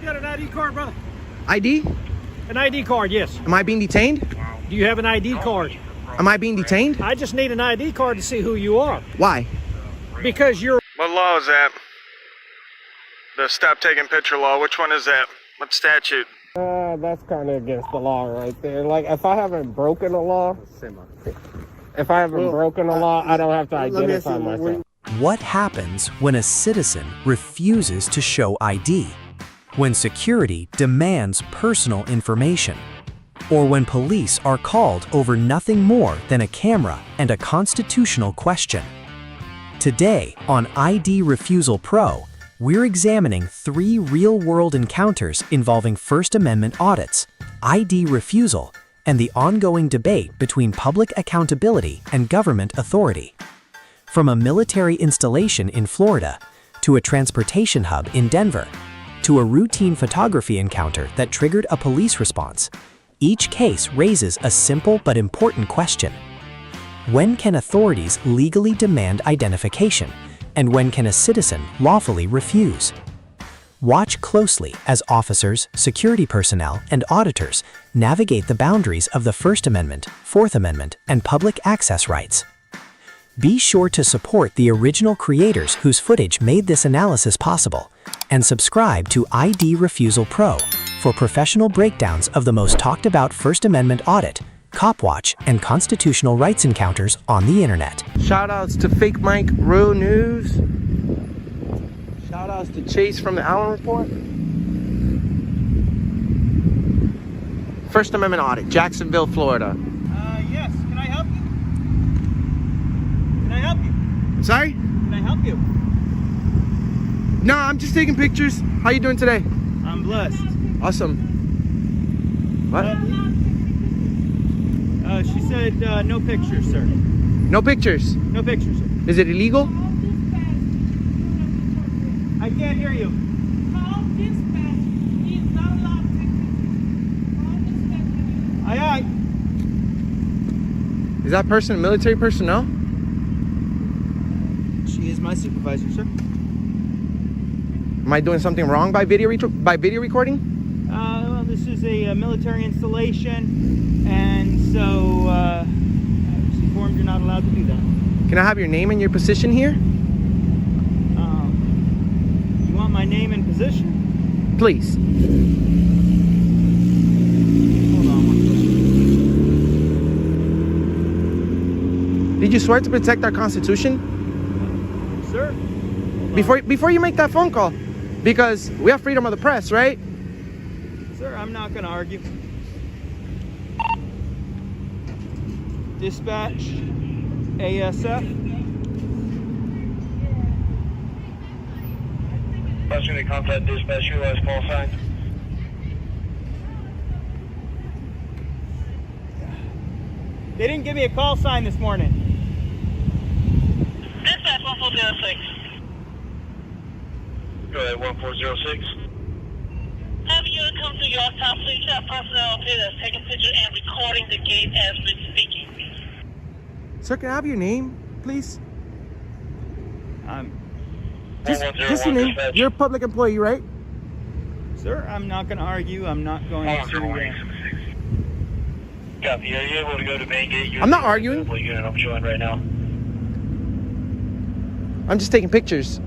You got an ID card, brother? ID? An ID card, yes. Am I being detained? Do you have an ID card? Am I being detained? I just need an ID card to see who you are. Why? Because you're... What law is that? The stop taking picture law, which one is that? What statute? That's kind of against the law right there. Like, if I haven't broken a law, I don't have to identify myself. What happens when a citizen refuses to show ID? When security demands personal information? Or when police are called over nothing more than a camera and a constitutional question? Today on ID Refusal Pro, we're examining 3 real-world encounters involving First Amendment audits, ID refusal, and the ongoing debate between public accountability and government authority. From a military installation in Florida, to a transportation hub in Denver, to a routine photography encounter that triggered a police response, each case raises a simple but important question. When can authorities legally demand identification? And when can a citizen lawfully refuse? Watch closely as officers, security personnel, and auditors navigate the boundaries of the First Amendment, Fourth Amendment, and public access rights. Be sure to support the original creators whose footage made this analysis possible, and subscribe to ID Refusal Pro for professional breakdowns of the most talked about First Amendment audit, cop watch, and constitutional rights encounters on the internet. Shoutouts to Fake Mike, Real News. Shoutouts to Chase from the Allen Report. First Amendment audit, Jacksonville, Florida. Yes. Can I help you? Can I help you? Sorry? Can I help you? No, I'm just taking pictures. How you doing today? I'm blessed. Awesome. What? She said no pictures, sir. No pictures? No pictures, sir. Is it illegal? I can't hear you. Call dispatch. He's not allowed to take pictures. Call dispatch. Aye, aye. Is that person military personnel? She is my supervisor, sir. Am I doing something wrong by video recording? Well, this is a military installation, and so I was informed you're not allowed to do that. Can I have your name and your position here? You want my name and position? Please. Hold on one second. Did you swear to protect our Constitution? Sir? Before you make that phone call, because we have freedom of the press, right? Sir, I'm not going to argue. Dispatch, ASF. Question to contact dispatch, utilize call sign. They didn't give me a call sign this morning. Dispatch 1406. Go ahead, 1406. Have you come to Yorktown? Please have personnel up here that's taking pictures and recording the gate as we're speaking. Sir, can I have your name, please? Just your name. You're a public employee, right? Sir, I'm not going to argue. I'm not going to... Copy. Are you able to go to main gate? I'm not arguing. Unit I'm showing right now. I'm just taking pictures.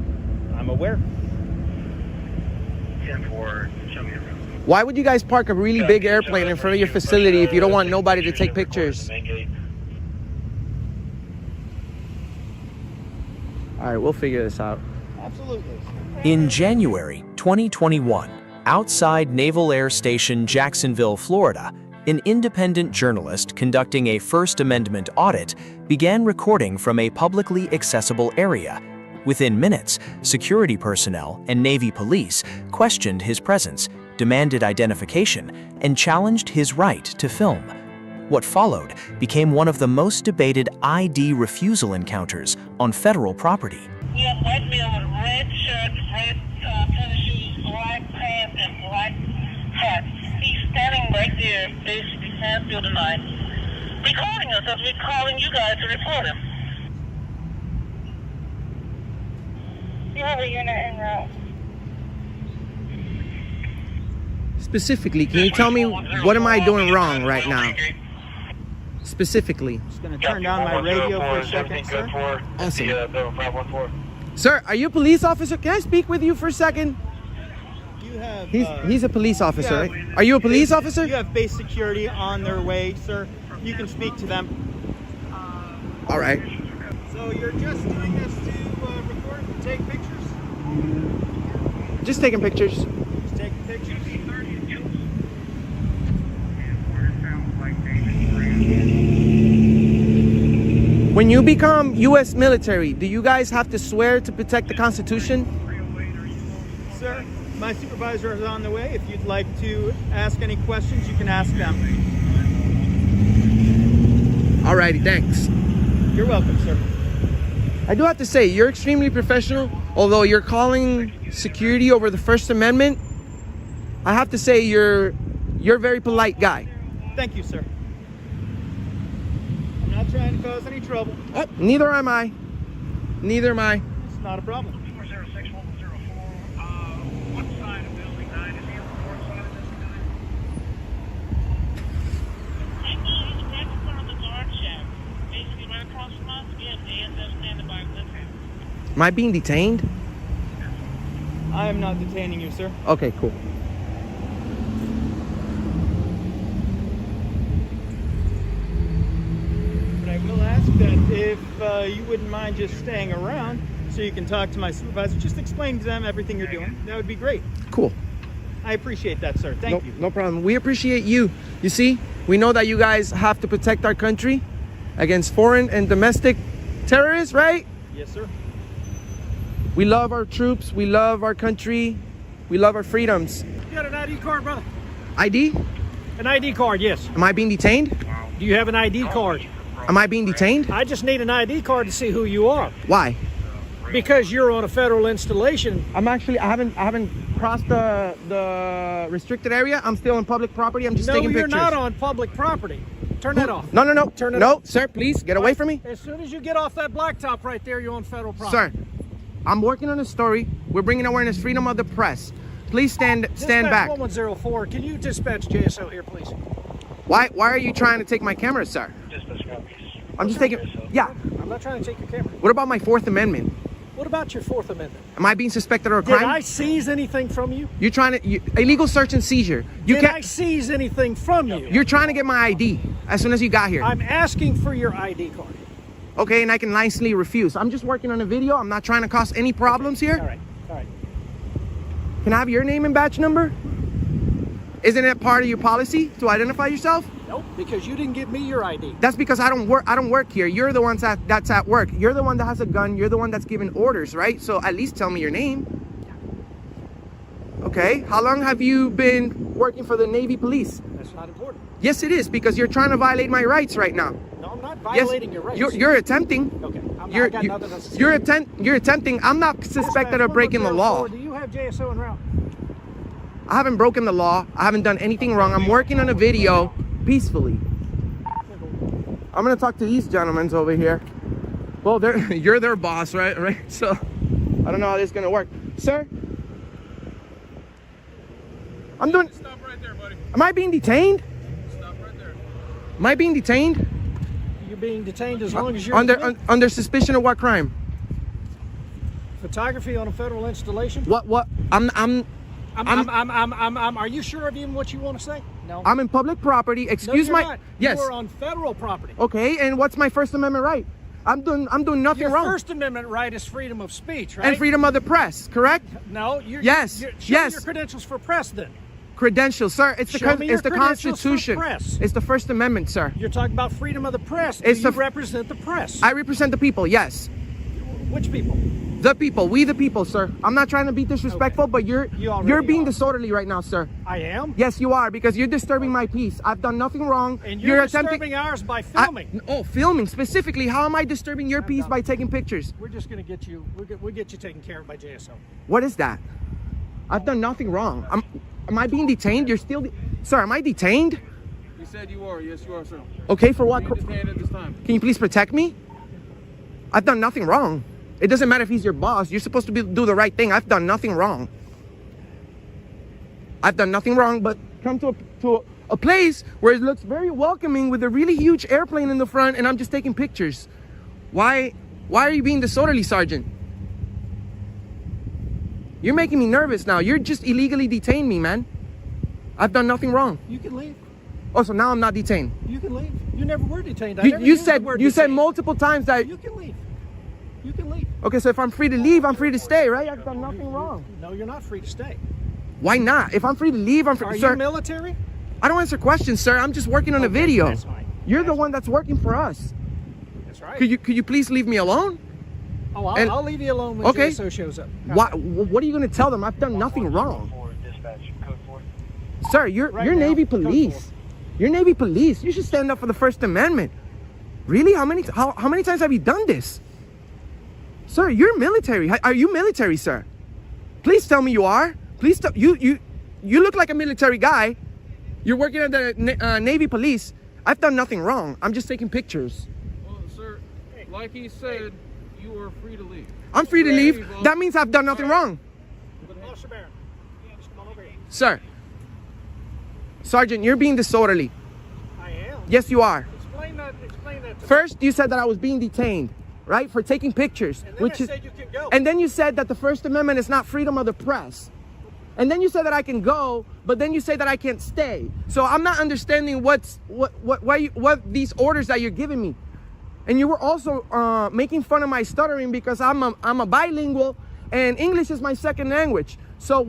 I'm aware. 10-4, show me around. Why would you guys park a really big airplane in front of your facility if you don't want nobody to take pictures? All right, we'll figure this out. Absolutely. In January 2021, outside Naval Air Station Jacksonville, Florida, an independent journalist conducting a First Amendment audit began recording from a publicly accessible area. Within minutes, security personnel and Navy police questioned his presence, demanded identification, and challenged his right to film. What followed became one of the most debated ID refusal encounters on federal property. We have white male with red shirt, red tennis shoes, black pants, and black hat. He's standing right there, basically past building 9, recording us as we're calling you guys to report him. You have a unit en route. Specifically, can you tell me what am I doing wrong right now? Specifically. Just gonna turn down my radio for a second, sir. Awesome. Sir, are you a police officer? Can I speak with you for a second? You have. He's a police officer, right? Are you a police officer? You have base security on their way, sir. You can speak to them. All right. So you're just doing this to record and take pictures? Just taking pictures. Just taking pictures. When you become U.S. military, do you guys have to swear to protect the Constitution? Sir, my supervisor is on the way. If you'd like to ask any questions, you can ask them. Alrighty, thanks. You're welcome, sir. I do have to say, you're extremely professional. Although you're calling security over the First Amendment, I have to say you're a very polite guy. Thank you, sir. I'm not trying to cause any trouble. Oh, neither am I. Neither am I. It's not a problem. What side of building 9 is he on the north side of this building? I know he's right in front of the guard shack. Basically right across from us, we have ASF standing by with him. Am I being detained? I am not detaining you, sir. Okay, cool. But I will ask that if you wouldn't mind just staying around so you can talk to my supervisor, just explain to them everything you're doing. That would be great. Cool. I appreciate that, sir. Thank you. No problem. We appreciate you. You see, we know that you guys have to protect our country against foreign and domestic terrorists, right? Yes, sir. We love our troops. We love our country. We love our freedoms. You got an ID card, brother? ID? An ID card, yes. Am I being detained? Do you have an ID card? Am I being detained? I just need an ID card to see who you are. Why? Because you're on a federal installation. I haven't crossed the restricted area. I'm still on public property. I'm just taking pictures. No, you're not on public property. Turn that off. No. Turn it no, off. sir, please get away from me. As soon as you get off that blacktop right there, you're on federal property. Sir, I'm working on a story. We're bringing awareness, freedom of the press. Please stand back. 1104. Can you dispatch JSO here, please? Why are you trying to take my camera, sir? I'm just taking. Yeah. I'm not trying to take your camera. What about my Fourth Amendment? What about your Fourth Amendment? Am I being suspected of a Did crime? I seize anything from you? You're trying to illegal search and seizure. Did I seize anything from you? You're trying to get my ID as soon as you got here. I'm asking for your ID card. Okay, and I can nicely refuse. I'm just working on a video. I'm not trying to cause any problems here. All right. Can I have your name and badge number? Isn't it part of your policy to identify yourself? Nope, because you didn't give me your ID. That's because I don't work here. You're the one that's at work. You're the one that has a gun. You're the one that's giving orders, right? So at least tell me your name. Okay. How long have you been working for the Navy Police? That's not important. Yes, it is, because you're trying to violate my rights right now. No, I'm not violating your rights. You're attempting. Okay. You're attempting. I'm not suspected of breaking the law. Do you have JSO en route? I haven't broken the law. I haven't done anything wrong. I'm working on a video peacefully. I'm gonna talk to these gentlemen over here. Well, you're their boss, right? So I don't know how this is gonna work, sir. I'm doing. Stop right there, buddy. Am I being detained? Stop right there. Am I being detained? You're being detained as long as you're under suspicion of what crime? Photography on a federal installation. What? Are you sure of even what you want to say? No. I'm in public property. Excuse no, you're my. Not. Yes. You are on federal property. Okay, and what's my First Amendment right? I'm doing nothing Your wrong. Your First Amendment right is freedom of speech, right? And freedom of the press, correct? No. Yes. Show me your credentials for press, then. Credentials, sir. It's the Constitution. It's the First Amendment, sir. You're talking about freedom of the press. You represent the press. I represent the people. Yes. Which people? The people. We the people, sir. I'm not trying to be disrespectful, okay. But you're being disorderly right now, sir. I am? Yes, you are, because you're disturbing my peace. I've done nothing wrong. And you're disturbing ours by filming. Filming specifically. How am I disturbing your peace by taking pictures? We're just going to get you. We'll get you taken care of by JSO. What is that? I've done nothing wrong. Am I being detained? You're still, sir. Am I detained? You said you are. Yes, you are, sir. Okay, for what? Detained at this time. Can you please protect me? I've done nothing wrong. It doesn't matter if he's your boss. You're supposed to do the right thing. I've done nothing wrong. I've done nothing wrong but come to a place where it looks very welcoming with a really huge airplane in the front, and I'm just taking pictures. Why are you being disorderly, Sergeant? You're making me nervous now. You're just illegally detained me, man. I've done nothing wrong. You can leave. Oh, so now I'm not detained. You can leave. You never were detained. You said multiple times that You can leave. You can leave. Okay, so if I'm free to leave, I'm free to stay, right? I've done nothing wrong. No, you're not free to stay. Why not? If I'm free to leave, I'm free. Are Sir, you military? I don't answer questions, sir. I'm just working on a video. That's fine. You're the one that's working for us. That's right. Could you please leave me alone? Oh, And- I'll leave you alone when Okay. JSO shows up. What are you going to tell them? I've done nothing wrong. Sir, you're Right now, Navy code police. 4. You're Navy police. You should stand up for the First Amendment. Really? How many times have you done this? Sir, you're military. Are you military, sir? Please tell me you are. Please tell you look like a military guy. You're working at the Navy police. I've done nothing wrong. I'm just taking pictures. Well, sir, like he said, you are free to leave. I'm free to leave. That means I've done nothing wrong. Officer Barron, just come on over here. Sir. Sergeant, you're being disorderly. I am. Yes, you are. Explain that to me. First, you said that I was being detained, right? For taking pictures. And then I said you can go. And then you said that the First Amendment is not freedom of the press. And then you said that I can go, but then you say that I can't stay. So I'm not understanding what these orders that you're giving me. And you were also making fun of my stuttering because I'm a bilingual and English is my second language. So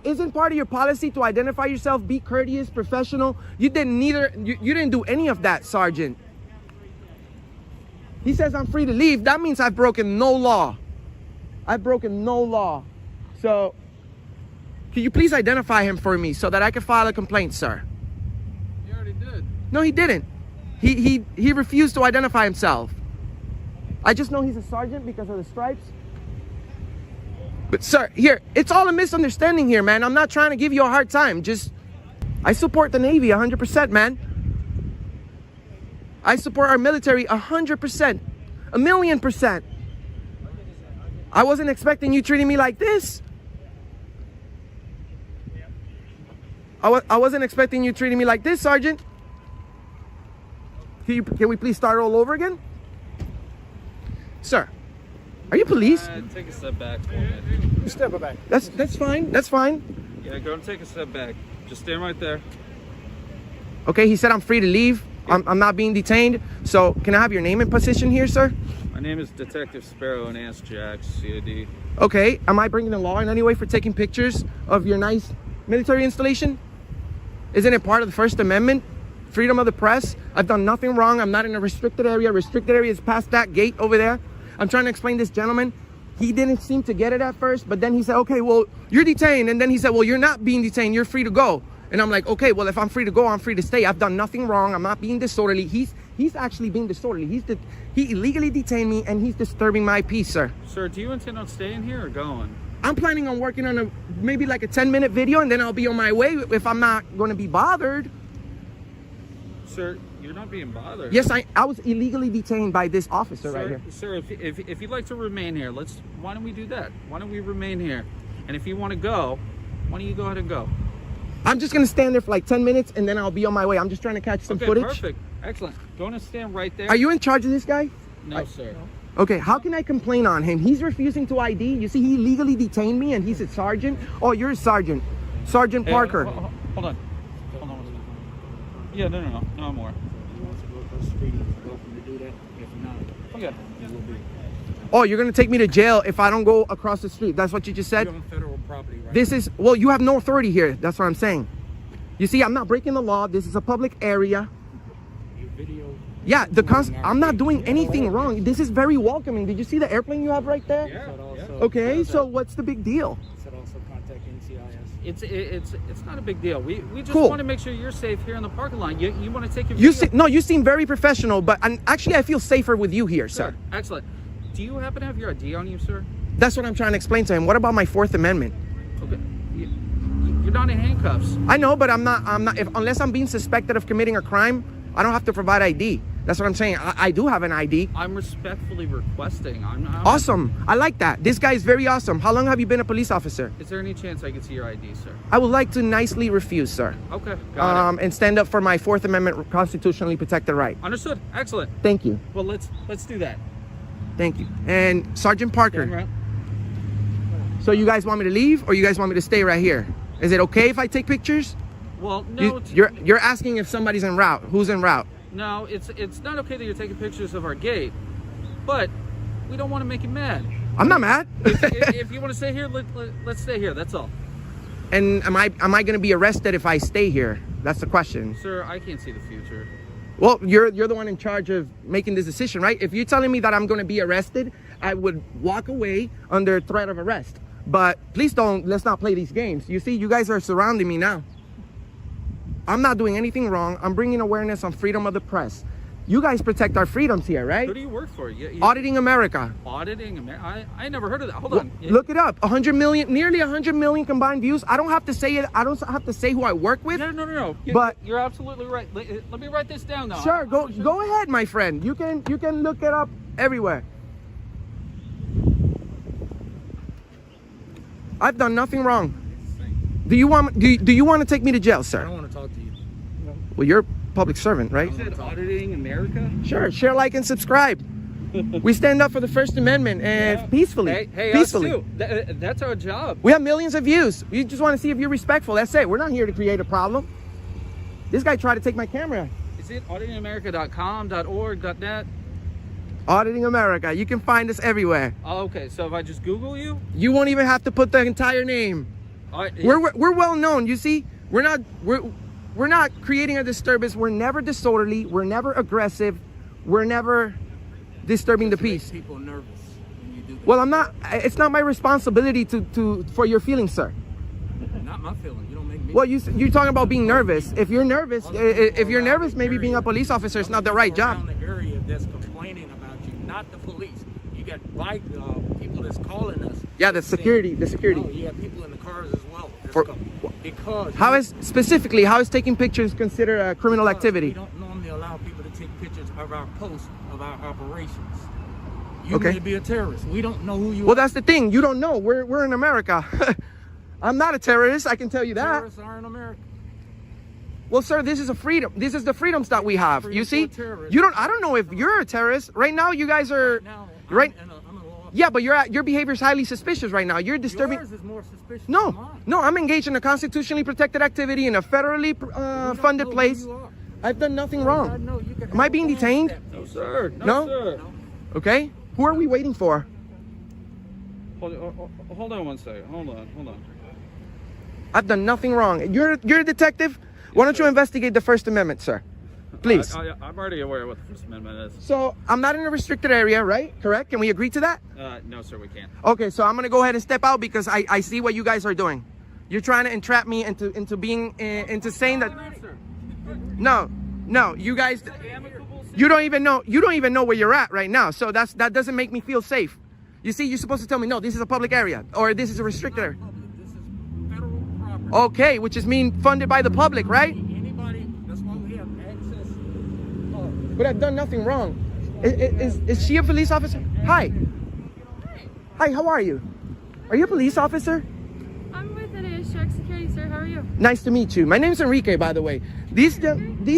isn't part of your policy to identify yourself, be courteous, professional? You didn't do any of that, Sergeant. He says I'm free to leave. That means I've broken no law. I've broken no law. So can you please identify him for me so that I can file a complaint, sir? You already did. No, he didn't. He refused to identify himself. I just know he's a sergeant because of the stripes. But sir, here, it's all a misunderstanding here, man. I'm not trying to give you a hard time. I support the Navy 100%, man. I support our military 100%. 1,000,000%. I wasn't expecting you treating me like this. I wasn't expecting you treating me like this, Sergeant. Can we please start all over again? Sir, are you police? Take a step back for a minute. Step it back. That's fine. That's fine. Yeah, go and take a step back. Just stand right there. Okay, he said I'm free to leave. I'm not being detained. So can I have your name and position here, sir? My name is Detective Sparrow and Ask Jack, CID. Okay, am I breaking the law in any way for taking pictures of your nice military installation? Isn't it part of the First Amendment? Freedom of the press? I've done nothing wrong. I'm not in a restricted area. Restricted area is past that gate over there. I'm trying to explain this gentleman. He didn't seem to get it at first, but then he said, okay, well, you're detained. And then he said, well, you're not being detained. You're free to go. And I'm like, okay, well, if I'm free to go, I'm free to stay. I've done nothing wrong. I'm not being disorderly. He's actually being disorderly. He illegally detained me, and he's disturbing my peace, sir. Sir, do you intend on staying here or going? I'm planning on working on maybe like a 10-minute video, and then I'll be on my way if I'm not going to be bothered. Sir, you're not being bothered. Yes, I was illegally detained by this officer right here. Sir, if you'd like to remain here, why don't we do that? Why don't we remain here? And if you want to go, why don't you go ahead and go? I'm just going to stand there for like 10 minutes, and then I'll be on my way. I'm just trying to catch some footage. Perfect. Excellent. Go and stand right there. Are you in charge of this guy? No, sir. Okay, how can I complain on him? He's refusing to ID. You see, he legally detained me, and he's a sergeant. Oh, you're a sergeant. Sergeant Parker. Hold on. Hold on. Yeah, no more. Okay. Oh, you're going to take me to jail if I don't go across the street. That's what you just said? You're on federal property, right? This is, well, you have no authority here. That's what I'm saying. You see, I'm not breaking the law. This is a public area. Your video. Yeah, I'm not doing anything wrong. This is very welcoming. Did you see the airplane you have right there? Yeah. Okay, so what's the big deal? Said also contact NCIS. It's not a big deal. We just Cool. want to make sure you're safe here in the parking lot. You want to take your video? You seem very professional, but actually I feel safer with you here, sir. Excellent. Do you happen to have your ID on you, sir? That's what I'm trying to explain to him. What about my Fourth Amendment? Okay. You're not in handcuffs. I know, but I'm not unless I'm being suspected of committing a crime, I don't have to provide ID. That's what I'm saying. I do have an ID. I'm respectfully requesting. I'm Awesome. I like that. This guy is very awesome. How long have you been a police officer? Is there any chance I can see your ID, sir? I would like to nicely refuse, sir. Okay, got it. And stand up for my Fourth Amendment constitutionally protected right. Understood. Excellent. Thank you. Well, let's do that. Thank you. And Sergeant Parker. Stand around. So you guys want me to leave or you guys want me to stay right here? Is it okay if I take pictures? Well, no. You're asking if somebody's en route. Who's en route? No, it's not okay that you're taking pictures of our gate, but we don't want to make you mad. I'm not mad. if you want to stay here, let's stay here. That's all. And am I going to be arrested if I stay here? That's the question. Sir, I can't see the future. Well, you're the one in charge of making this decision, right? If you're telling me that I'm going to be arrested, I would walk away under threat of arrest. But please let's not play these games. You see, you guys are surrounding me now. I'm not doing anything wrong. I'm bringing awareness on freedom of the press. You guys protect our freedoms here, right? Who do you work for? Auditing America. Auditing America? I never heard of that. Hold on. Look it up. 100 million, nearly 100 million combined views. I don't have to say it. I don't have to say who I work with. No. But you're absolutely right. Let me write this down now. Sure, go ahead, my friend. You can look it up everywhere. I've done nothing wrong. Do you want to take me to jail, sir? I don't want to talk to you. Well, you're a public servant, right? You said Auditing America? Sure. Share, like, and subscribe. We stand up for the First Amendment and peacefully. Hey, peacefully. us too. That's our job. We have millions of views. We just want to see if you're respectful. That's it. We're not here to create a problem. This guy tried to take my camera. Is it auditingamerica.com, .org, .net? Auditing America. You can find us everywhere. Oh, okay. So if I just Google you? You won't even have to put the entire name. We're well known. You see, we're not creating a disturbance. We're never disorderly. We're never aggressive. We're never disturbing the peace. People nervous when you do that. Well, I'm not. It's not my responsibility for your feelings, sir. Not my feeling. You don't make me. Well, you're talking about being nervous. If you're nervous, maybe being a police officer is not the right job. Around the area that's complaining about you, not the police. You got people that's calling us. Yeah, the security. Oh, you have people in the cars as well. Because how is taking pictures considered a criminal activity? We don't normally allow people to take pictures of our posts of our operations. You Okay. may be a terrorist. We don't know who you are. Well, that's the thing. You don't know. We're in America. I'm not a terrorist. I can tell you that. Terrorists are in America. Well, sir, this is a freedom. This is the freedoms that we have. You see, terrorist. I don't know if you're a terrorist right now. You guys are Now, right. I'm a law. Yeah, but your behavior is highly suspicious right now. You're disturbing. Yours is more suspicious than No, mine. no, I'm engaged in a constitutionally protected activity in a federally We don't funded know who place. you are. I've done nothing I wrong. know you can Am I have being a detained? phone No, tap. sir. No? Sir. Okay. Who are we waiting for? Hold on one second. Hold on. I've done nothing wrong. You're a detective. Why don't you investigate the First Amendment, sir? Please. I'm already aware of what the First Amendment is. So I'm not in a restricted area, right? Correct? Can we agree to that? No, sir, we can't. Okay, so I'm gonna go ahead and step out because I see what you guys are doing. You're trying to entrap me into being into saying that. No, you guys. You don't even know where you're at right now. So that doesn't make me feel safe. You see, you're supposed to tell me, no, this is a public area or this is a restricted area. This is federal property. Okay, which is being funded by the public, right? Anybody, that's why we have access. But I've done nothing wrong. Is she a police officer? Hi. Hi, how are you? Are you a police officer? I'm with NASTRAC Security, sir. How are you? Nice to meet you. My name's Enrique, by the way. These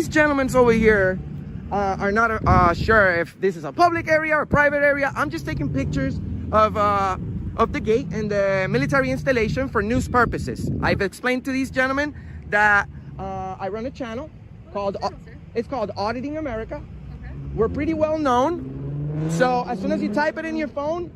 gentlemen over here are not sure if this is a public area or a private area. I'm just taking pictures of the gate and the military installation for news purposes. I've explained to these gentlemen that I run a channel called it's called Auditing America. Okay. We're pretty well known, so as soon as you type it in your phone,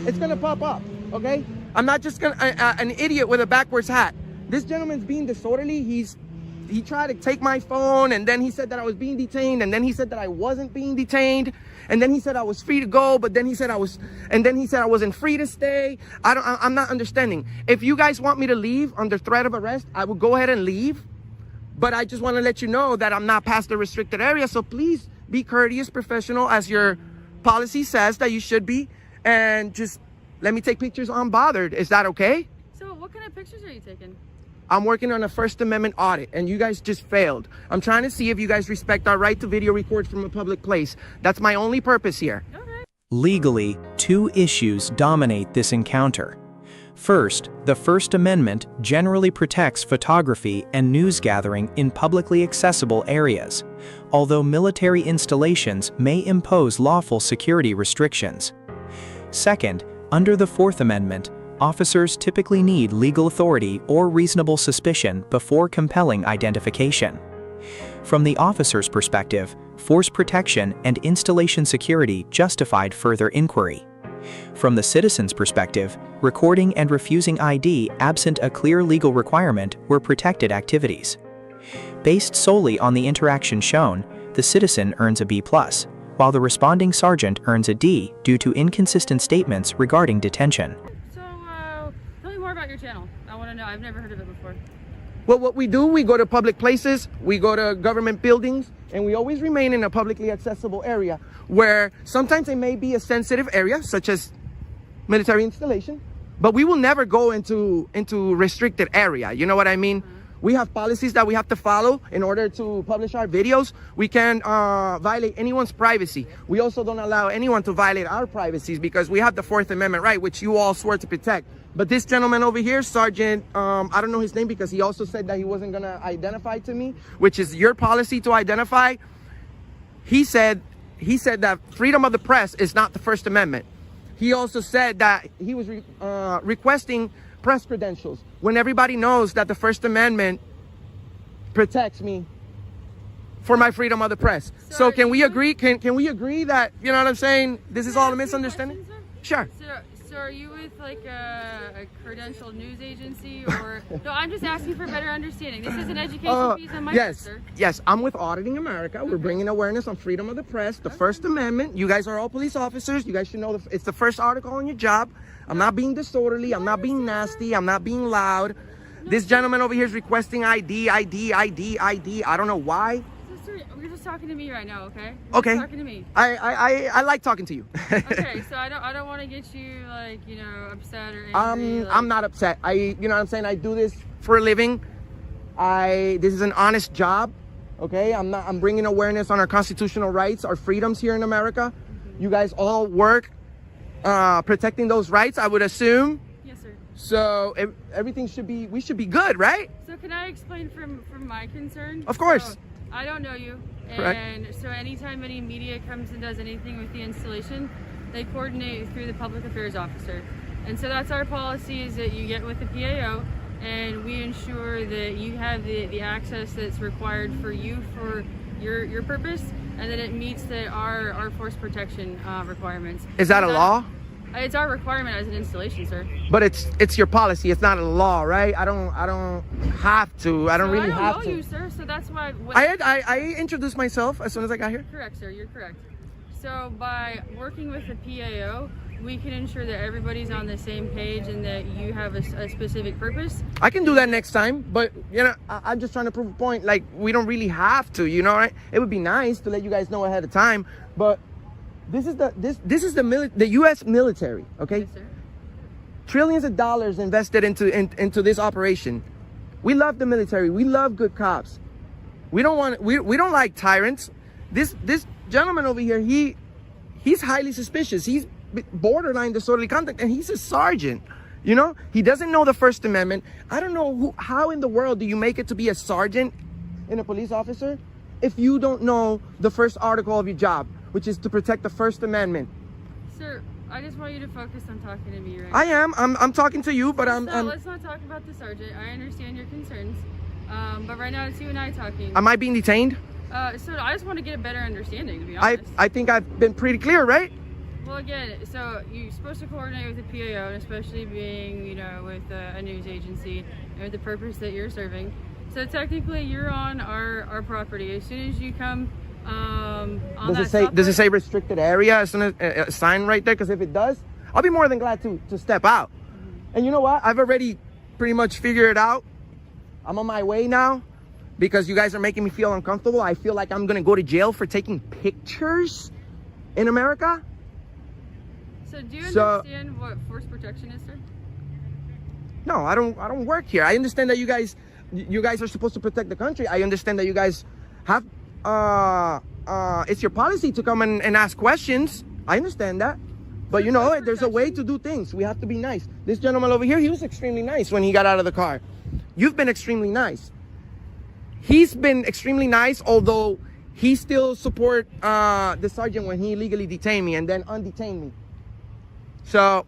it's gonna pop up. Okay, I'm not just an idiot with a backwards hat. This gentleman's being disorderly. He tried to take my phone, and then he said that I was being detained, and then he said that I wasn't being detained, and then he said I was free to go, but then he said I wasn't free to stay. I'm not understanding. If you guys want me to leave under threat of arrest, I will go ahead and leave. But I just want to let you know that I'm not past the restricted area. So please be courteous, professional, as your policy says that you should be, and just let me take pictures unbothered. Is that okay? So what kind of pictures are you taking? I'm working on a First Amendment audit, and you guys just failed. I'm trying to see if you guys respect our right to video record from a public place. That's my only purpose here. Legally, two issues dominate this encounter. First, the First Amendment generally protects photography and news gathering in publicly accessible areas, although military installations may impose lawful security restrictions. Second, under the Fourth Amendment, officers typically need legal authority or reasonable suspicion before compelling identification. From the officer's perspective, force protection and installation security justified further inquiry. From the citizen's perspective, recording and refusing ID absent a clear legal requirement were protected activities. Based solely on the interaction shown, the citizen earns a B+, while the responding sergeant earns a D due to inconsistent statements regarding detention. Tell me more about your channel. I want to know. I've never heard of it before. Well, what we do, we go to public places, we go to government buildings, and we always remain in a publicly accessible area where sometimes it may be a sensitive area, such as military installation, but we will never go into restricted area. You know what I mean? We have policies that we have to follow in order to publish our videos. We can't violate anyone's privacy. We also don't allow anyone to violate our privacies because we have the Fourth Amendment right, which you all swore to protect. But this gentleman over here, Sergeant, I don't know his name because he also said that he wasn't gonna identify to me, which is your policy to identify. He said that freedom of the press is not the First Amendment. He also said that he was requesting press credentials when everybody knows that the First Amendment protects me for my freedom of the press. So can we agree? Can we agree that, you know what I'm saying? This is all a misunderstanding? Sure. So are you with like a credentialed news agency or no? I'm just asking for better understanding. This is an education piece on my part, sir. Yes, I'm with Auditing America. We're bringing awareness on freedom of the press, the First Amendment. You guys are all police officers. You guys should know it's the first article on your job. I'm not being disorderly. I'm not being nasty. I'm not being loud. This gentleman over here is requesting ID. I don't know why. You're just talking to me right now, okay? Okay. Talking to me. I like talking to you. Okay, so I don't want to get you like, you know, upset or angry. I'm not upset. You know what I'm saying? I do this for a living. This is an honest job. Okay? I'm bringing awareness on our constitutional rights, our freedoms here in America. You guys all work protecting those rights, I would assume. Yes, sir. So we should be good, right? So can I explain from my concern? Of course. So, I don't know you, Correct. and so anytime any media comes and does anything with the installation, they coordinate through the public affairs officer. And so that's our policy, is that you get with the PAO and we ensure that you have the access that's required for you for your purpose, and that it meets our force protection requirements. Is that a law? It's our requirement as an installation, sir. But it's your policy. It's not a law, right? I don't have to. I don't really have to. I don't know you, sir. So that's why. I introduced myself as soon as I got here. Correct, sir. You're correct. So by working with the PAO, we can ensure that everybody's on the same page and that you have a specific purpose. I can do that next time, but you know, I'm just trying to prove a point. Like, we don't really have to, you know, right? It would be nice to let you guys know ahead of time, but this is the U.S. military, okay? Yes, sir. Trillions of dollars invested into this operation. We love the military. We love good cops. We don't like tyrants. This gentleman over here, he's highly suspicious. He's borderline disorderly conduct, and he's a sergeant. You know, he doesn't know the First Amendment. I don't know how in the world do you make it to be a sergeant and a police officer if you don't know the first article of your job, which is to protect the First Amendment. Sir, I just want you to focus on talking to me right I am. I'm talking to you, but let's not talk about the sergeant. I understand your concerns, but right now it's you and I talking. Am I being detained? So I just want to get a better understanding, to be honest. I think I've been pretty clear, right? Well, again, so you're supposed to coordinate with the PAO, and especially being, you know, with a news agency and with the purpose that you're serving. So technically, you're on our property. As soon as you come does it say restricted area as soon as a sign right there? Because if it does, I'll be more than glad to step out. And you know what? I've already pretty much figured it out. I'm on my way now because you guys are making me feel uncomfortable. I feel like I'm gonna go to jail for taking pictures in America. So do you understand what force protection is, sir? No, I don't work here. I understand that you guys are supposed to protect the country. I understand that you guys have it's your policy to come and ask questions. I understand that. But you know, there's a way to do things. We have to be nice. This gentleman over here, he was extremely nice when he got out of the car. You've been extremely nice. He's been extremely nice, although he still support the sergeant when he illegally detained me and then undetained me. So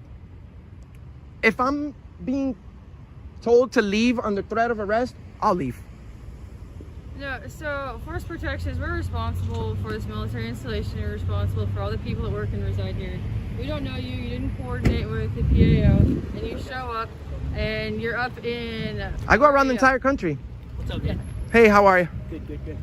if I'm being told to leave under threat of arrest, I'll leave. No, so force protections, we're responsible for this military installation. We're responsible for all the people that work and reside here. We don't know you, you didn't coordinate with the PAO, and you show up and you're up in... I go around the entire country. What's up, man? Hey, how are you? Good, good, good.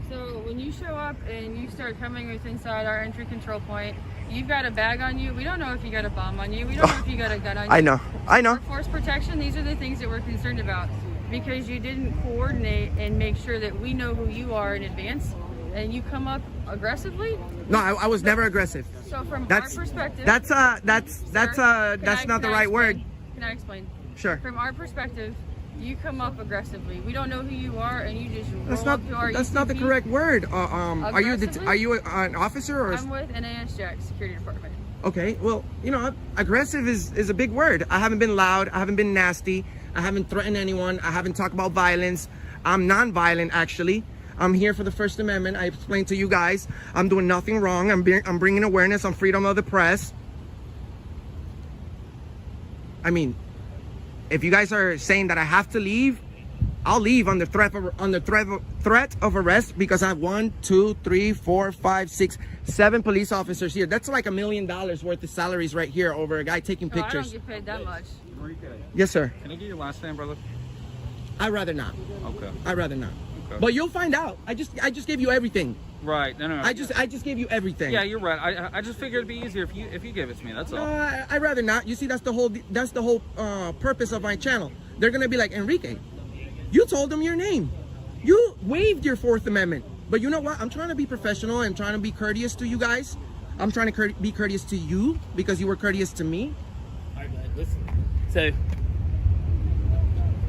So when you show up and you start coming with inside our entry control point, you've got a bag on you. We don't know if you got a bomb on you. We don't know if you got a gun on you. I know. For force protection, these are the things that we're concerned about, because you didn't coordinate and make sure that we know who you are in advance, and you come up aggressively. No, I was never aggressive. So from our perspective, that's not the right word. Can I explain? Sure. From our perspective, you come up aggressively. We don't know who you are, and you just That's roll up to our not the correct word. Are you an officer or? I'm with NAS Jack Security Department. Okay, well, you know, aggressive is a big word. I haven't been loud. I haven't been nasty. I haven't threatened anyone. I haven't talked about violence. I'm non-violent, actually. I'm here for the First Amendment. I explained to you guys, I'm doing nothing wrong. I'm bringing awareness on freedom of the press. I mean, if you guys are saying that I have to leave, I'll leave under threat of arrest, because I have 1, 2, 3, 4, 5, 6, 7 police officers here. That's like $1 million worth of salaries right here over a guy taking pictures. I don't get paid that much. Yes, sir. Can I get your last name, brother? I'd rather not. Okay. I'd rather not. Okay. But you'll find out. I just gave you everything. Right. No. I just gave you everything. Yeah, you're right. I just figured it'd be easier if you gave it to me. That's all. No, I'd rather not. You see, that's the whole purpose of my channel. They're gonna be like, Enrique, you told them your name. You waived your Fourth Amendment. But you know what? I'm trying to be professional. I'm trying to be courteous to you guys. I'm trying to be courteous to you because you were courteous to me. All right, listen. So,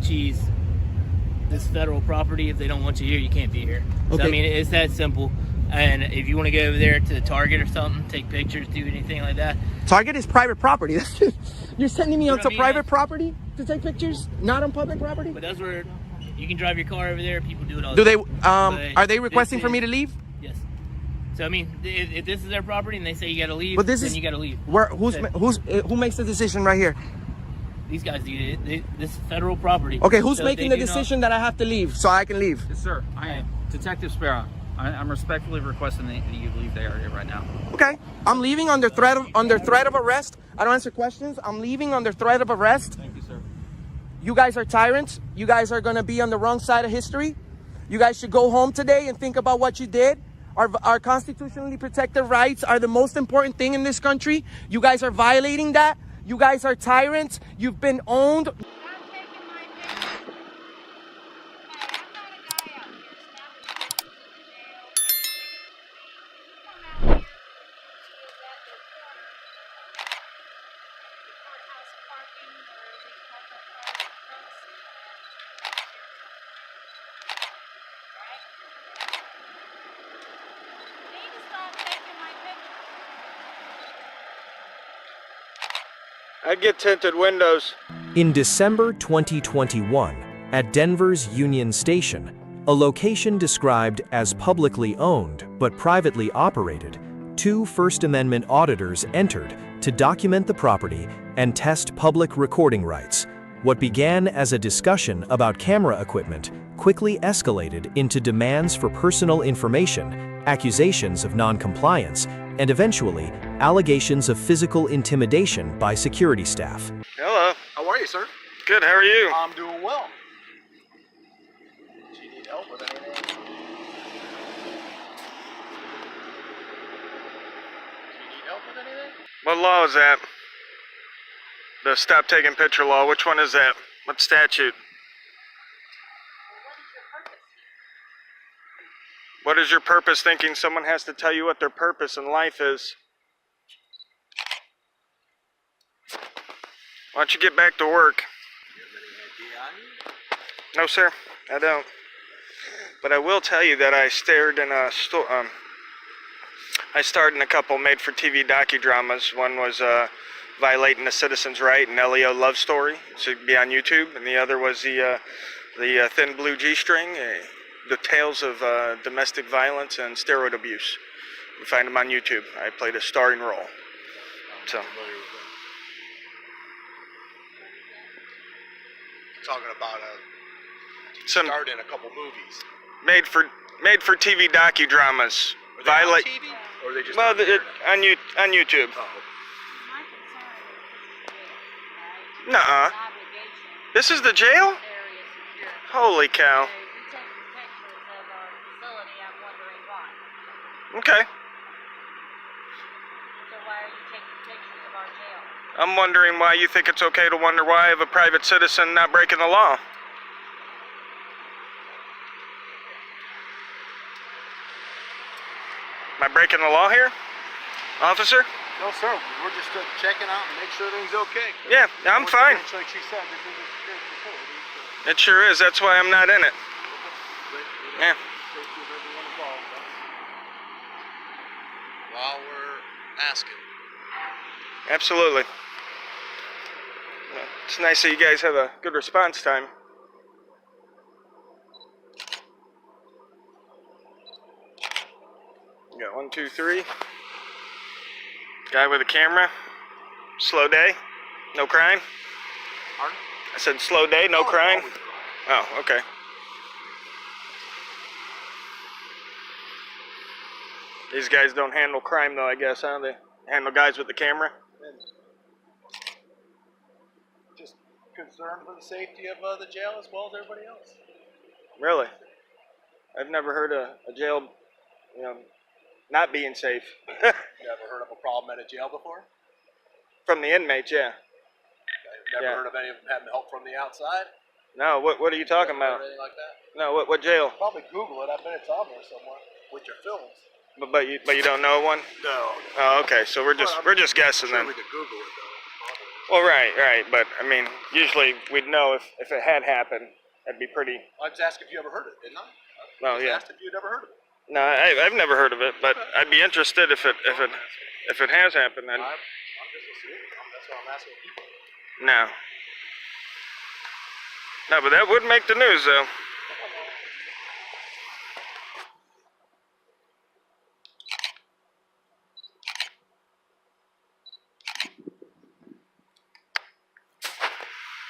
geez, this federal property, if they don't want you here, you can't be here. Okay. So, I mean, it's that simple. And if you want to go over there to the Target or something, take pictures, do anything like that. Target is private property. You're sending me onto private property to take pictures, not on public property? But that's where you can drive your car over there. People do it all Do the they? time. Are they requesting for me to leave? Yes. So I mean, if this is their property and they say you got to leave, But then you got to leave. Who makes the decision right here? These guys do it. This is federal property. Okay, who's So making they the do decision that I have to leave so I can leave? Yes, sir. I am Detective Sparrow. I'm respectfully requesting that you leave the area right now. Okay, I'm leaving under threat of arrest. I don't answer questions. I'm leaving under threat of arrest. Thank you, sir. You guys are tyrants. You guys are gonna be on the wrong side of history. You guys should go home today and think about what you did. Our constitutionally protected rights are the most important thing in this country. You guys are violating that. You guys are tyrants. You've been owned. I'd get tinted windows. In December 2021, at Denver's Union Station, a location described as publicly owned but privately operated, 2 First Amendment auditors entered to document the property and test public recording rights. What began as a discussion about camera equipment quickly escalated into demands for personal information, accusations of non-compliance, and eventually, allegations of physical intimidation by security staff. Hello. How are you, sir? Good, how are you? I'm doing well. Do you need help with anything? Do you need help with anything? What law is that? The stop taking picture law. Which one is that? What statute? What is your purpose thinking someone has to tell you what their purpose in life is? Why don't you get back to work? No, sir, I don't. But I will tell you that I starred in a couple made-for-TV docudramas. One was Violating the Citizen's Right, an LEO love story. It should be on YouTube. And the other was the Thin Blue G-String, the tales of domestic violence and steroid abuse. You find them on YouTube. I played a starring role. So. Talking about starred in a couple movies. Made for TV docudramas. Violate. TV? Or are they just on YouTube. Oh. Nuh-uh. This is the jail? Holy cow. Okay. I'm wondering why you think it's okay to wonder why of a private citizen not breaking the law. Am I breaking the law here, officer? No, sir. We're just checking out and make sure everything's okay. Yeah, I'm fine. Like she said, this is a secure facility. It sure is. That's why I'm not in it. Yeah. While we're asking. Absolutely. It's nice that you guys have a good response time. You got 1, 2, 3. Guy with a camera. Slow day. No crime. Pardon? I said slow day, no crime. Oh, okay. These guys don't handle crime though, I guess, huh? They handle guys with the camera. Just concerned for the safety of the jail as well as everybody else. Really? I've never heard a jail, not being safe. You ever heard of a problem at a jail before? From the inmates, yeah. Never heard of any of them having help from the outside? No, what are you talking about? Or anything like that? No, what jail? Probably Google it. I bet it's on there somewhere with your films. But you don't know one? No. Oh, okay. So we're just guessing then. We could Google it though. Well, right. But I mean, usually we'd know if it had happened. That'd be pretty. I just asked if you ever heard it, didn't I? Well, yeah. I asked if you'd ever heard of it. No, I've never heard of it, but I'd be interested if it has happened. Then. I'm just assuming. That's what I'm asking people. No. No, but that would make the news though.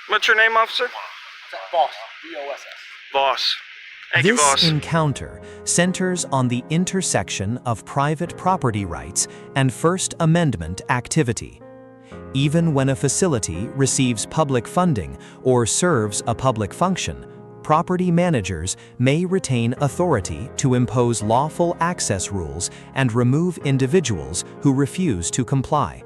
What's your name, officer? Boss. B-O-S-S. Boss. Thank you, boss. This encounter centers on the intersection of private property rights and First Amendment activity. Even when a facility receives public funding or serves a public function, property managers may retain authority to impose lawful access rules and remove individuals who refuse to comply.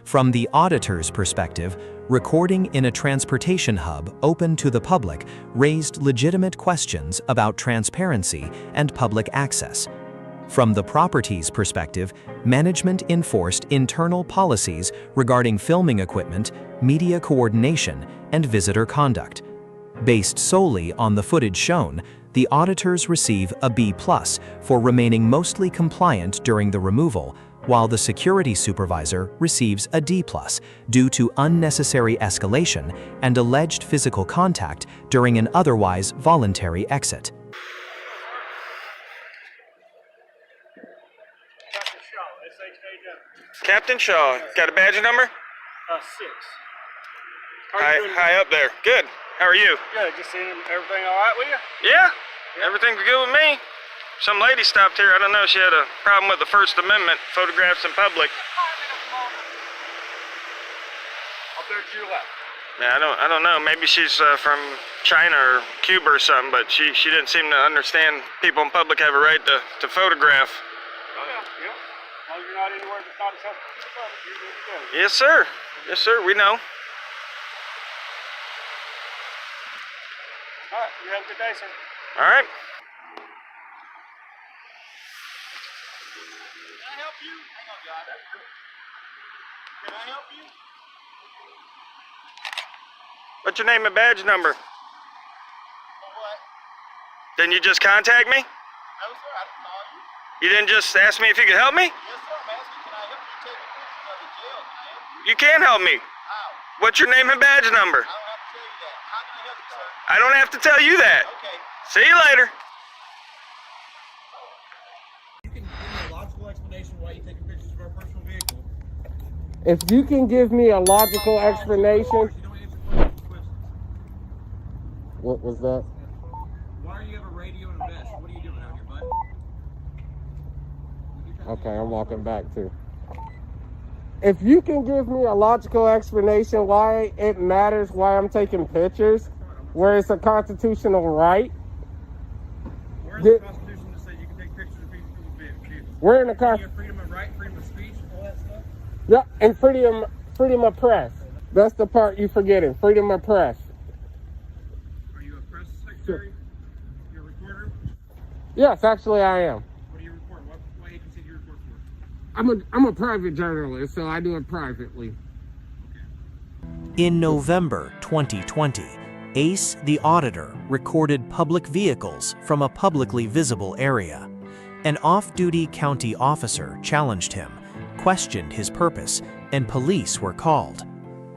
From the auditor's perspective, recording in a transportation hub open to the public raised legitimate questions about transparency and public access. From the property's perspective, management enforced internal policies regarding filming equipment, media coordination, and visitor conduct. Based solely on the footage shown, the auditors receive a B+ for remaining mostly compliant during the removal, while the security supervisor receives a D+ due to unnecessary escalation and alleged physical contact during an otherwise voluntary exit. Captain Shaw, got a badge number? 6. High up there. Good. How are you? Good. Just seeing everything all right with you? Yeah. Everything's good with me. Some lady stopped here. I don't know. She had a problem with the First Amendment, photographs in public. Up there to your left. Yeah, I don't know. Maybe she's from China or Cuba or something, but she didn't seem to understand people in public have a right to photograph. Oh yeah. As long as you're not anywhere that's not accessible to the public, you're good to go. Yes, sir. Yes, sir. We know. All right. You have a good day, sir. All right. Can I help you? Hang on, John. Can I help you? What's your name and badge number? Then you just contact me? No, sir, I didn't call you. You didn't just ask me if you could help me? Yes, sir, I'm asking, can I help you take pictures of the jail? Can I help you? You can help me. How? What's your name and badge number? I don't have to tell you that. How can I help you, sir? I don't have to tell you that. Okay. See you later. You can give me a logical explanation why you're taking pictures of our personal vehicle. If you can give me a logical explanation. You don't answer questions. What was that? Why do you have a radio and a vest? What are you doing out here, bud? Okay, I'm walking back too. If you can give me a logical explanation why it matters why I'm taking pictures, where it's a constitutional right. Where's the Constitution that says you can take pictures of people's vehicles? We're in the Constitution. Freedom of right, freedom of speech, all that stuff? Yeah, and freedom of press. That's the part you forgetting. Freedom of press. Are you a press secretary? You're a reporter? Yes, actually I am. What do you report? What agency do you report for? I'm a private journalist, so I do it privately. In November 2020, Ace, the auditor, recorded public vehicles from a publicly visible area. An off-duty county officer challenged him, questioned his purpose, and police were called.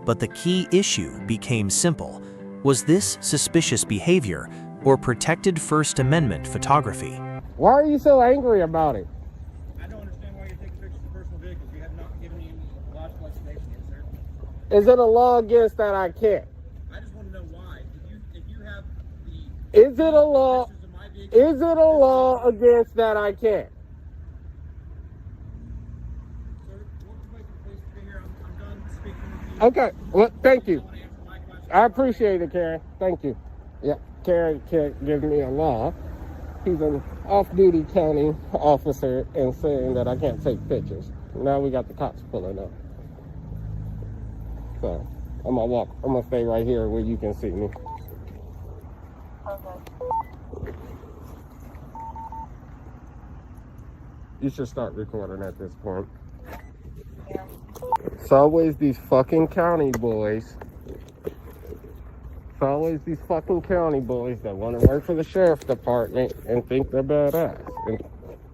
But the key issue became simple. Was this suspicious behavior or protected First Amendment photography? Why are you so angry about it? I don't understand why you're taking pictures of personal vehicles. You have not given me any logical explanation yet, sir. Is it a law against that I can't? I just want to know why. If you have the Is it a law? Is it a law against that I can't? Okay. Well, thank you. I appreciate it, Karen. Thank you. Yeah, Karen can't give me a law. He's an off-duty county officer and saying that I can't take pictures. Now we got the cops pulling up. So I'm gonna walk. I'm gonna stay right here where you can see me. You should start recording at this point. It's always these fucking county boys. It's always these fucking county boys that want to work for the sheriff's department and think they're badass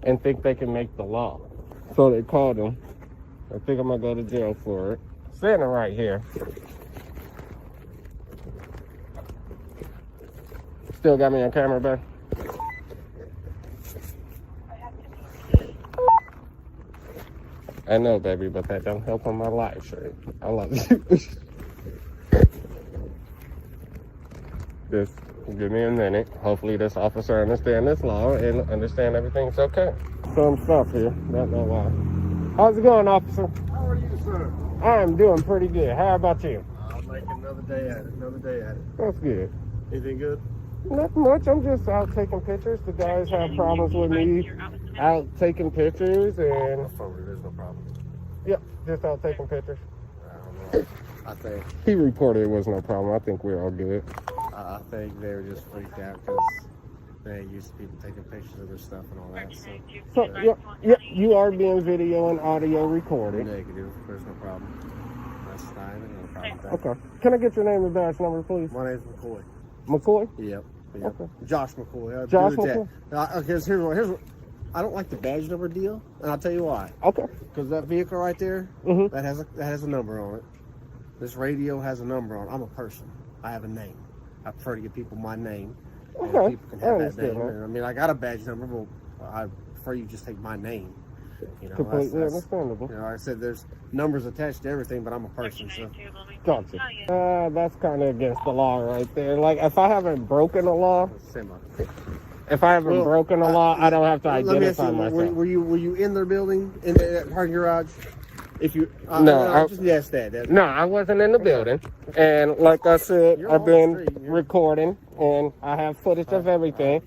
and think they can make the law. So they called him. I think I'm gonna go to jail for it. Standing right here. Still got me on camera, babe? I know, baby, but that don't help on my life, right? I love you. Just give me a minute. Hopefully this officer understand this law and understand everything's okay. Some stuff here, don't know why. How's it going, officer? How are you, sir? I'm doing pretty good. How about you? I'll make another day at it. That's good. Anything good? Not much. I'm just out taking pictures. The guys have problems with me out taking pictures and... There's no problem. Yep, just out taking pictures. I don't know. I think He reported it was no problem. I think we're all good. I think they were just freaked out because they ain't used to people taking pictures of their stuff and all that. So So, you are being video and audio recorded. negative. There's no problem. That's fine. No problem with that. Okay. Can I get your name and badge number, please? My name's McCoy. McCoy? Yep. Okay. Josh McCoy. Josh McCoy. McCoy? Okay, here's what. I don't like the badge number deal, and I'll tell you why. Okay. Because that vehicle right there, Mm-hmm. that has a number on it. This radio has a number on it. I'm a person. I have a name. I prefer to give people my name. And Okay. people can I have that understand name. that. And I mean, I got a badge number, but I prefer you just take my name. You know, Completely understandable. You know, like I said, there's numbers attached to everything, but I'm a person, so. Gotcha. That's kind of against the law right there. Like, if I haven't broken a law, if I haven't broken a law, I don't have to Let me ask identify you, myself. were you in their building, in that parking garage? If you, No, just ask that. No, I wasn't in the building. And like I said, You're I've on the been street, recording and I have footage of everything.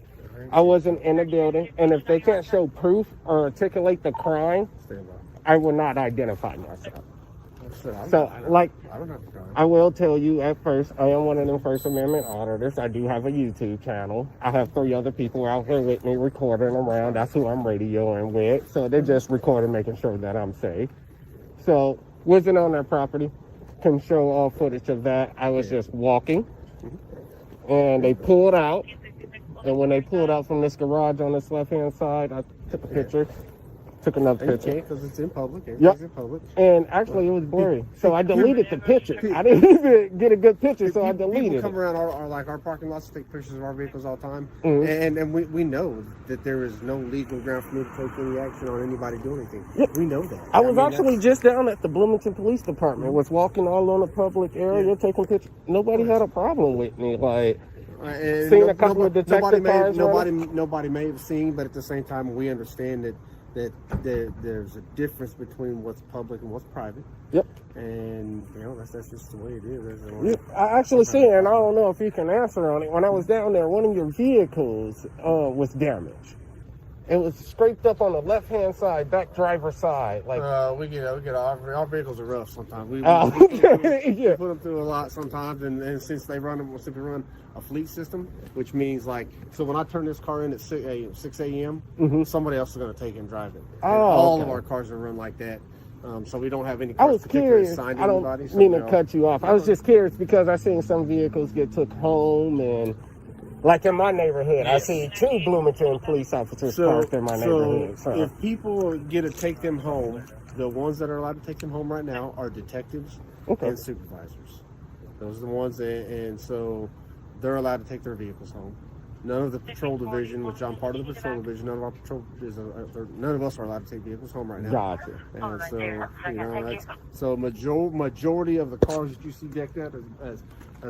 I wasn't in the building. And if they can't show proof or articulate the crime, I will not identify myself. So, like, I don't have to I will tell you at first, I am one of them First Amendment auditors. I do have a YouTube channel. I have 3 other people out here with me recording around. That's who I'm radioing with. So they're just recording, making sure that I'm safe. So, wasn't on their property. Can show all footage of that. I was just walking. And they pulled out. And when they pulled out from this garage on this left-hand side, I took a picture. Took another picture. Because it's in public. Yep. Everything's in public. And actually, it was blurry. So I deleted the picture. I didn't even get a good picture, so I deleted People it. come around our parking lots to take pictures of our vehicles all the time. Mhm. And we know that there is no legal ground for me to take any action on anybody doing anything. Yep. We know that. I was mean, actually just down at the Bloomington Police Department, was walking all on the public area, taking pictures. Nobody had a problem with me. Like, and seeing a couple of detective cars nobody may have seen, but at the same time, we understand that there's a difference between what's public and what's private. Yep. And that's just the way it is. I actually see, and I don't know if you can answer on it. When I was down there, one of your vehicles was damaged. It was scraped up on the left-hand side, back driver's side. Like we get our vehicles are rough sometimes. We yeah. put them through a lot sometimes, and since we run a fleet system, which means like, so when I turn this car in at 6 a.m., somebody else is going to take and drive it. And all of our cars are run like that. So we don't have any cars particularly assigned to anybody. I don't mean to cut you off. I was just curious because I seen some vehicles get took home, and like in my neighborhood, I see 2 Bloomington police officers parked in my neighborhood. So if people get to take them home, the ones that are allowed to take them home right now are detectives and supervisors. Those are the ones and so they're allowed to take their vehicles home. None of the patrol division, which I'm part of the patrol division, none of us are allowed to take vehicles home right now. Gotcha. And so, majority of the cars that you see decked out as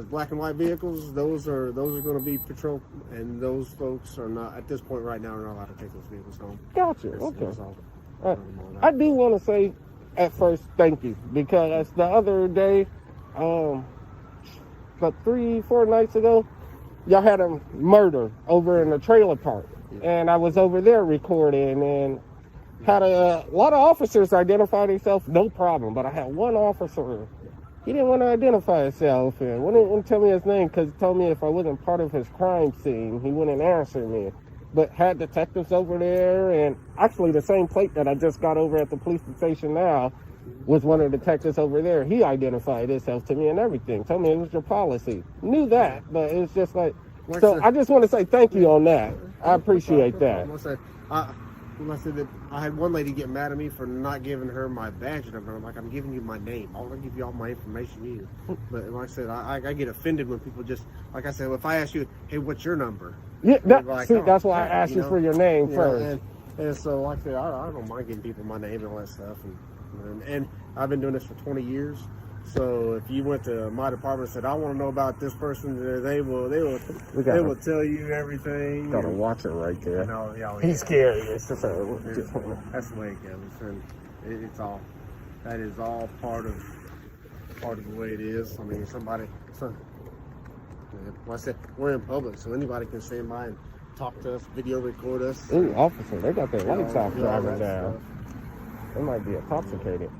black and white vehicles, those are going to be patrol, and those folks are not at this point right now are not allowed to take those vehicles home. Gotcha. Okay. I do want to say at first thank you, because the other day, about 3-4 nights ago, y'all had a murder over in the trailer park, and I was over there recording, and had a lot of officers identify themselves, no problem, but I had one officer, he didn't want to identify himself, and wouldn't tell me his name, because he told me if I wasn't part of his crime scene, he wouldn't answer me. But had detectives over there, and actually the same plate that I just got over at the police station now was one of the detectives over there. He identified himself to me and everything. Told me it was your policy. Knew that, but it's just like, so I just want to say thank you on that. I appreciate that. I said that I had one lady get mad at me for not giving her my badge number. I'm like, I'm giving you my name. I want to give you all my information either. But like I said, I get offended when people just, like I said, if I ask you, hey, what's your number? Yeah, that's why I asked you for your name first. And so like I said, I don't mind giving people my name and all that stuff. And I've been doing this for 20 years. So if you went to my department and said, I want to know about this person, they will tell you everything. Gotta watch it right there. He's scary. That's the way it goes. And that is all part of the way it is. I mean, like I said, we're in public, so anybody can stand by and talk to us, video record us. Ooh, officer, they got their lights off driving down. They might be intoxicated.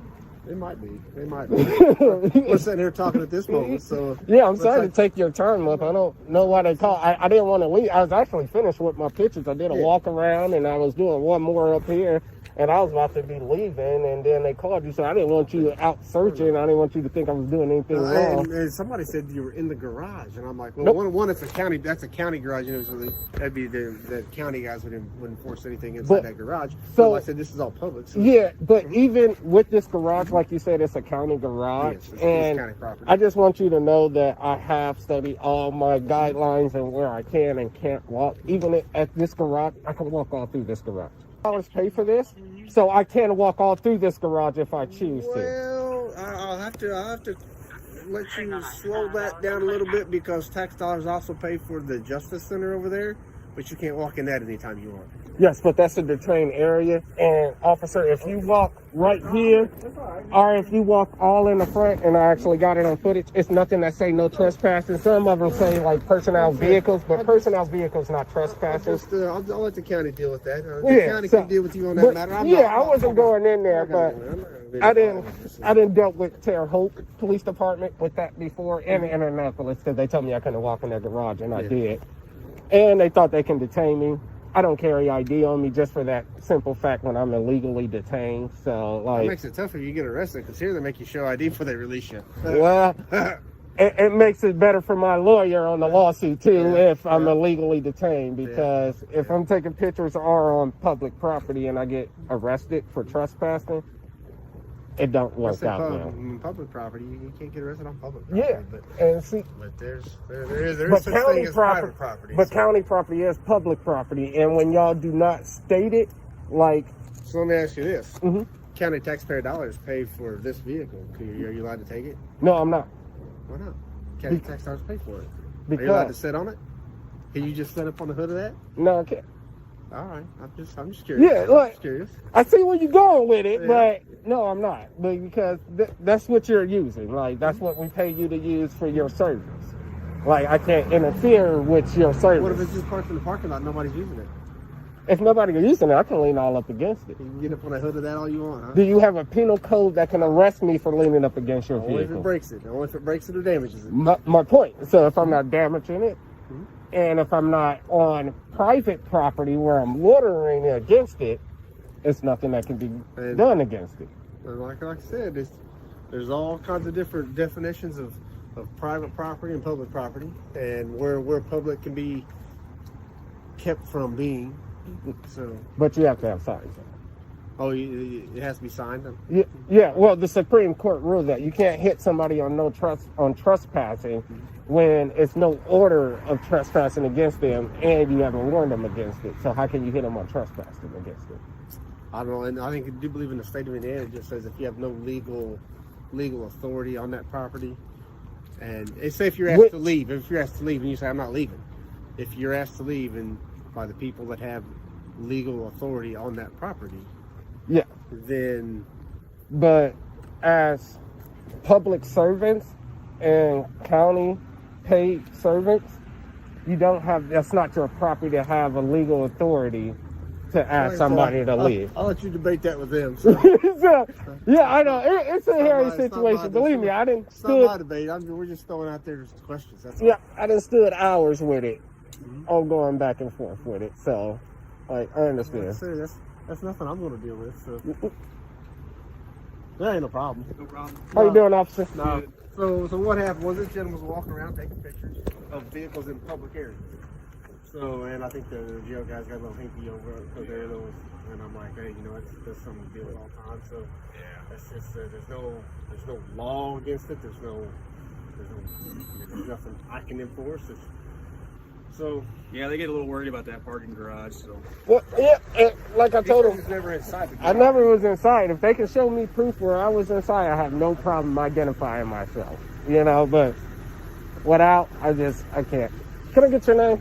They might be. We're sitting here talking at this moment, so... Yeah, I'm sorry to take your time up. I don't know why they call. I didn't want to leave. I was actually finished with my pictures. I did a walk around, and I was doing one more up here, and I was about to be leaving, and then they called you, so I didn't want you out searching. I didn't want you to think I was doing anything wrong. And somebody said you were in the garage, and I'm like, well, one, it's a county. That's a county garage, so that'd be the county guys wouldn't enforce anything inside that garage. So like I said, this is all public. So yeah, but even with this garage, like you said, it's a county garage, it's and county I just want you to know that I have studied all my guidelines and where I can and can't walk. Even at this garage, I can walk all through this garage. Dollars pay for this, so I can walk all through this garage if I choose to. Well, I'll have to let you slow that down a little bit, because tax dollars also pay for the Justice Center over there, but you can't walk in that anytime you want. Yes, but that's a detained area. And officer, if you walk right here, or if you walk all in the front, and I actually got it on footage, it's nothing that say no trespassing. Some of them say like personnel vehicles, but personnel vehicles not trespassing. I'll let the county deal with that. The county can deal with you on that matter. I wasn't going in there, but I didn't dealt with Terre Haute Police Department with that before, and Indianapolis, because they told me I couldn't walk in their garage, and I did. And they thought they can detain me. I don't carry ID on me just for that simple fact when I'm illegally detained. So, like, it makes it tough if you get arrested, because here they make you show ID before they release you. Well, it makes it better for my lawyer on the lawsuit too if I'm illegally detained, because if I'm taking pictures or on public property and I get arrested for trespassing, it don't work out well. Public property, you can't get arrested on public property. Yeah, but there is such thing as private property. But county property is public property, and when y'all do not state it, like. So let me ask you this: county taxpayer dollars pay for this vehicle. Are you allowed to take it? No, I'm not. Why not? County tax dollars pay for it. Because are you allowed to sit on it? Can you just sit up on the hood of that? No, I can't. All right, I'm just curious. Yeah, like, I'm curious. I see where you're going with it, but no, I'm not. But because that's what you're using. Like, that's what we pay you to use for your service. Like, I can't interfere with your service. What if it's just parked in the parking lot, nobody's using it? If nobody's using it, I can lean all up against it. You can get up on the hood of that all you want, huh? Do you have a penal code that can arrest me for leaning up against your Only vehicle? if it breaks it. Only if it breaks it or damages it. My point. So if I'm not damaging it, and if I'm not on private property where I'm loitering against it, it's nothing that can be done against it. Like I said, there's all kinds of different definitions of private property and public property, and where public can be kept from being. So, but you have to have signs. Oh, it has to be signed. Yeah. Well, the Supreme Court ruled that you can't hit somebody on trespassing when it's no order of trespassing against them, and you haven't warned them against it. So how can you hit them on trespassing against it? I don't know, and I think I do believe in the state of Indiana, it just says if you have no legal authority on that property, and say if you're asked to leave, and you say I'm not leaving, if you're asked to leave and by the people that have legal authority on that property, then. But as public servants and county paid servants, you don't have. That's not your property to have a legal authority to ask somebody to leave. I'll let you debate that with them. So. Yeah, I know. It's a hairy situation. Believe me, I didn't. It's not my debate. We're just throwing out there just questions. That's all. Yeah, I done stood hours with it, all going back and forth with it. So, like, I understand. That's nothing I'm going to deal with. So that ain't no problem. No problem. How you doing, officer? No. So what happened was this gentleman was walking around taking pictures of vehicles in public areas. So, and I think the jail guys got a little hinky over there, and I'm like, hey, that's something we deal with all the time. So, that's just there's no law against it. There's nothing I can enforce. So yeah, they get a little worried about that parking garage. So well, yeah, like I told them, never inside. I never was inside. If they can show me proof where I was inside, I have no problem identifying myself. But without, I can't. Can I get your name?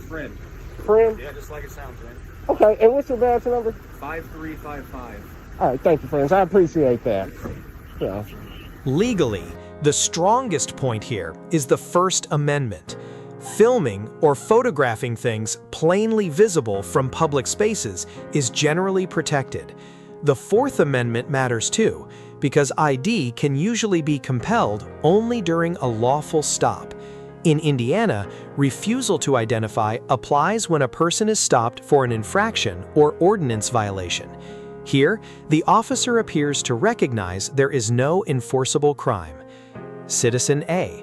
Friend. Friend? Yeah, just like it sounds, man. Okay, and what's your badge number? 5355. All right, thank you, friends. I appreciate that. Yeah. Legally, the strongest point here is the First Amendment. Filming or photographing things plainly visible from public spaces is generally protected. The Fourth Amendment matters too, because ID can usually be compelled only during a lawful stop. In Indiana, refusal to identify applies when a person is stopped for an infraction or ordinance violation. Here, the officer appears to recognize there is no enforceable crime. Citizen A.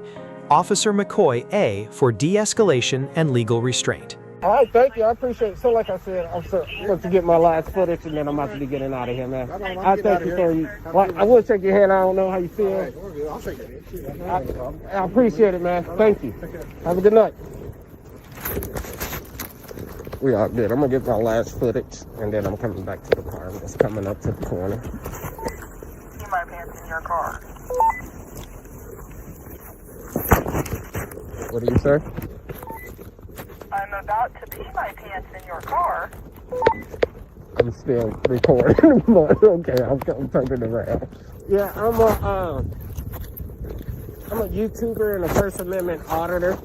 Officer McCoy A. for de-escalation and legal restraint. All right, thank you. I appreciate it. So like I said, officer, I'm going to get my last footage and then I'm about to be getting out of here, man. I thank you for you. I will take your hand. I don't know how you feel. I'll take it. I appreciate it, man. Thank you. Have a good night. We are good. I'm going to get my last footage and then I'm coming back to the car. I'm just coming up to the corner. See my pants in your car. What do you say? I'm about to pee my pants in your car. I'm still recording, but okay, I'm turning around. Yeah, I'm a YouTuber and a First Amendment auditor,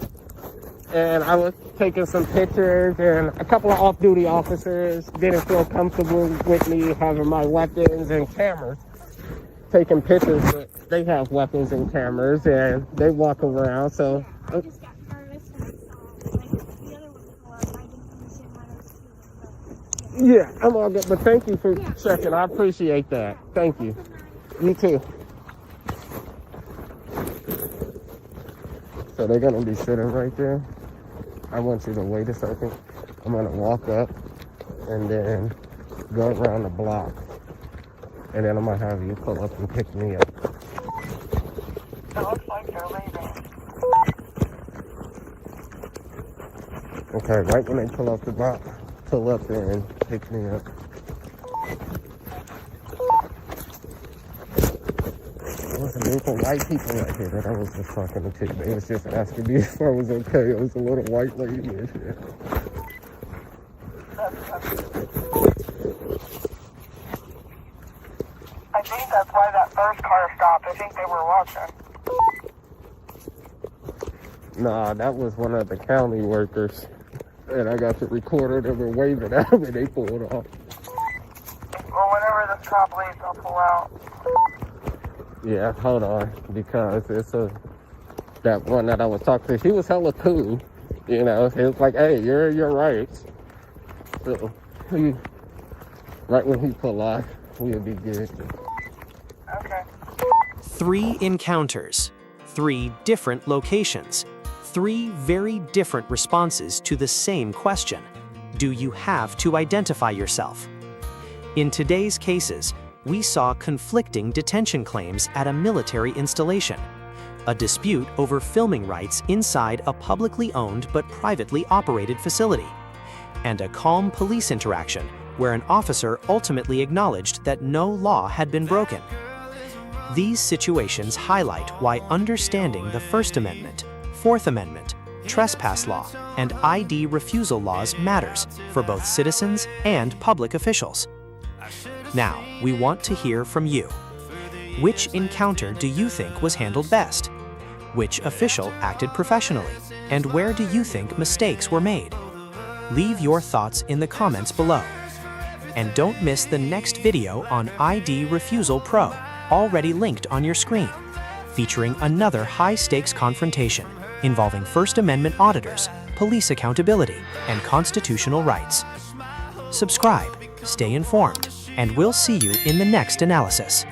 and I was taking some pictures, and a couple of off-duty officers didn't feel comfortable with me having my weapons and cameras. Taking pictures, but they have weapons and cameras, and they walk around, so. I just got nervous when I saw the other one go up. I didn't understand why I was doing it. Yeah, I'm all good, but thank you for checking. I appreciate that. Thank you. You too. So they're gonna be sitting right there. I want you to wait a second. I'm gonna walk up and then go around the block. And then I'm gonna have you pull up and pick me up. It looks like they're leaving. Okay, right when they pull up the block, pull up there and pick me up. There was a group of white people right here that I was just talking to. They was just asking me if I was okay. It was a little white lady and shit. I think that's why that first car stopped. I think they were watching. Nah, that was one of the county workers. And I got the recorder, they were waving at me, they pulled off. Well, whenever this cop leaves, I'll pull out. Yeah, hold on, because it's that one that I was talking to, he was hella cool. You know, he was like, hey, you're right. So, right when he pull off, we'll be good. Okay. 3 encounters, 3 different locations, 3 very different responses to the same question. Do you have to identify yourself? In today's cases, we saw conflicting detention claims at a military installation, a dispute over filming rights inside a publicly owned but privately operated facility, and a calm police interaction where an officer ultimately acknowledged that no law had been broken. These situations highlight why understanding the First Amendment, Fourth Amendment, trespass law, and ID refusal laws matters for both citizens and public officials. Now, we want to hear from you. Which encounter do you think was handled best? Which official acted professionally? And where do you think mistakes were made? Leave your thoughts in the comments below. And don't miss the next video on ID Refusal Pro, already linked on your screen, featuring another high-stakes confrontation involving First Amendment auditors, police accountability, and constitutional rights. Subscribe, stay informed, and we'll see you in the next analysis.